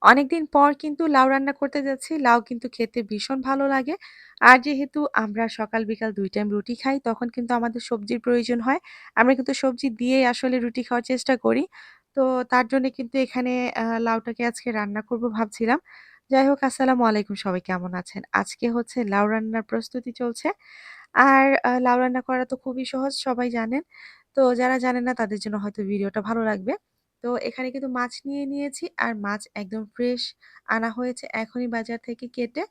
অনেকদিন পর কিন্তু লাউ রান্না করতে যাচ্ছি। লাউ কিন্তু খেতে ভীষণ ভালো লাগে। আর যেহেতু আমরা সকাল বিকাল ২ টাইম রুটি খাই, তখন কিন্তু আমাদের সবজির প্রয়োজন হয়। আমরা কিন্তু সবজি দিয়েই আসলে রুটি খাওয়ার চেষ্টা করি। তো তার জন্যে কিন্তু এখানে লাউটাকে আজকে রান্না করব ভাবছিলাম। যাই হোক আসসালামু আলাইকুম, সবাই কেমন আছেন? আজকে হচ্ছে লাউ রান্নার প্রস্তুতি চলছে। আর লাউ রান্না করা তো খুবই সহজ, সবাই জানেন। তো যারা জানেন না তাদের জন্য হয়তো ভিডিওটা ভালো লাগবে। তো এখানে কিন্তু মাছ নিয়ে নিয়েছি আর মাছ একদম ফ্রেশ আনা হয়েছে এখনই বাজার থেকে কেটে।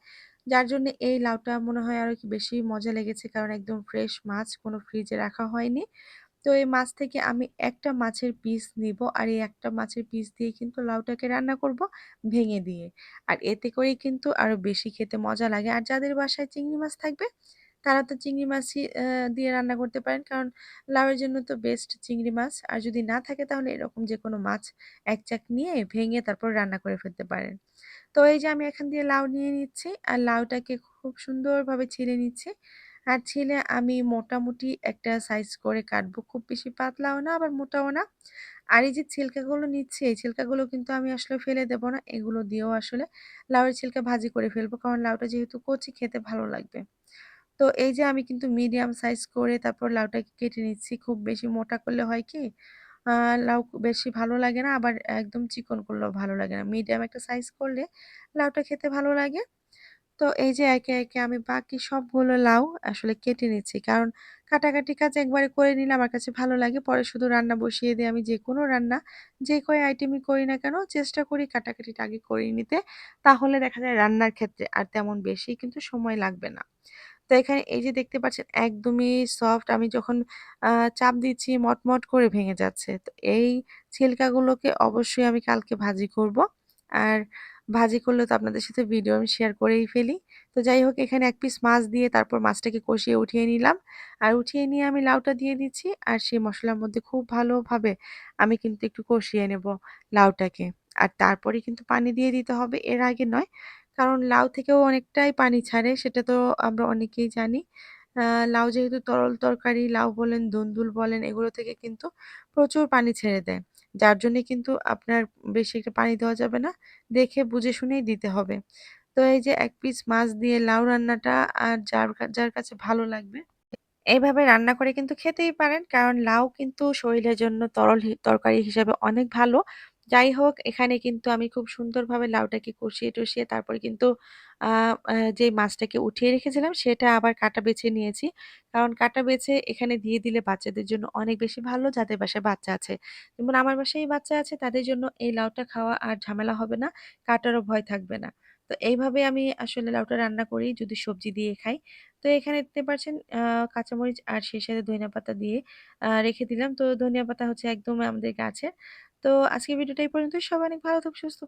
যার জন্য এই লাউটা মনে হয় আরো কি বেশি মজা লেগেছে, কারণ একদম ফ্রেশ মাছ, কোনো ফ্রিজে রাখা হয়নি। তো এই মাছ থেকে আমি একটা মাছের পিস নিবো আর এই একটা মাছের পিস দিয়ে কিন্তু লাউটাকে রান্না করব ভেঙে দিয়ে। আর এতে করেই কিন্তু আরো বেশি খেতে মজা লাগে। আর যাদের বাসায় চিংড়ি মাছ থাকবে তারা তো চিংড়ি মাছই দিয়ে রান্না করতে পারেন। কারণ লাউয়ের জন্য তো বেস্ট চিংড়ি মাছ। আর যদি না থাকে তাহলে এরকম যেকোনো মাছ এক চাক নিয়ে ভেঙে তারপর রান্না করে ফেলতে পারেন। তো এই যে আমি এখান দিয়ে লাউ নিয়ে নিচ্ছি আর লাউটাকে খুব সুন্দরভাবে ছিলে নিচ্ছি। আর ছিলে আমি মোটামুটি একটা সাইজ করে কাটবো। খুব বেশি পাতলাও না আবার মোটাও না। আর এই যে ছিলকাগুলো নিচ্ছি, এই ছিলকাগুলো কিন্তু আমি আসলে ফেলে দেব না। এগুলো দিয়েও আসলে লাউয়ের ছিলকা ভাজি করে ফেলবো। কারণ লাউটা যেহেতু কচি খেতে ভালো লাগবে। তো এই যে আমি কিন্তু মিডিয়াম সাইজ করে তারপর লাউটাকে কেটে নিচ্ছি। খুব বেশি মোটা করলে হয় কি, আ লাউ বেশি ভালো লাগে না, আবার একদম চিকন করলেও ভালো লাগে না। মিডিয়াম একটা সাইজ করলে লাউটা খেতে ভালো লাগে। তো এই যে একে, একে আমি বাকি সবগুলো লাউ আসলে কেটে নিচ্ছি। কারণ কাটাকাটি কাজ একবারে করে নিলে আমার কাছে ভালো লাগে। পরে শুধু রান্না বসিয়ে দিয়ে আমি যেকোনো রান্না, যে কয় আইটেমই করি না কেন চেষ্টা করি কাটাকাটিটা আগে করে নিতে। তাহলে দেখা যায় রান্নার ক্ষেত্রে আর তেমন বেশি কিন্তু সময় লাগবে না। তো এখানে এই যে দেখতে পাচ্ছেন একদমই সফট, আমি যখন আ চাপ দিচ্ছি মটমট করে ভেঙে যাচ্ছে। তো এই ছিলকাগুলোকে অবশ্যই আমি কালকে ভাজি করব। আর ভাজি করলে তো আপনাদের সাথে ভিডিও আমি শেয়ার করেই ফেলি। তো যাই হোক এখানে ১ পিস মাছ দিয়ে তারপর মাছটাকে কষিয়ে উঠিয়ে নিলাম। আর উঠিয়ে নিয়ে আমি লাউটা দিয়ে দিচ্ছি। আর সেই মসলার মধ্যে খুব ভালোভাবে আমি কিন্তু একটু কষিয়ে নেব লাউটাকে। আর তারপরে কিন্তু পানি দিয়ে দিতে হবে, এর আগে নয়। কারণ লাউ থেকেও অনেকটাই পানি ছাড়ে, সেটা তো আমরা অনেকেই জানি। আ লাউ যেহেতু তরল তরকারি, লাউ বলেন, দুন্দুল বলেন, এগুলো থেকে কিন্তু প্রচুর পানি ছেড়ে দেয়। যার জন্যে কিন্তু আপনার বেশি একটা পানি দেওয়া যাবে না। দেখে বুঝে শুনেই দিতে হবে। তো এই যে ১ পিস মাছ দিয়ে লাউ রান্নাটা আর যার কাছে ভালো লাগবে এইভাবে রান্না করে কিন্তু খেতেই পারেন। কারণ লাউ কিন্তু শরীরের জন্য তরল তরকারি হিসাবে অনেক ভালো। যাই হোক এখানে কিন্তু আমি খুব সুন্দরভাবে লাউটাকে কষিয়ে-টষিয়ে তারপরে কিন্তু আ আ যেই মাছটাকে উঠিয়ে রেখেছিলাম সেটা আবার কাটা বেছে নিয়েছি। কারণ কাটা বেছে এখানে দিয়ে দিলে বাচ্চাদের জন্য অনেক বেশি ভালো, যাদের বাসায় বাচ্চা আছে। যেমন আমার বাসায় বাচ্চা আছে, তাদের জন্য এই লাউটা খাওয়া আর ঝামেলা হবে না, কাটারও ভয় থাকবে না। তো এইভাবে আমি আসলে লাউটা রান্না করি যদি সবজি দিয়ে খাই। তো এখানে দেখতে পাচ্ছেন কাঁচামরিচ আর সেই সাথে ধনিয়া পাতা দিয়ে রেখে দিলাম। তো ধনিয়া পাতা হচ্ছে একদম আমাদের গাছের। তো আজকের ভিডিওটা এই পর্যন্তই। সবাই অনেক ভালো থাকুন, সুস্থ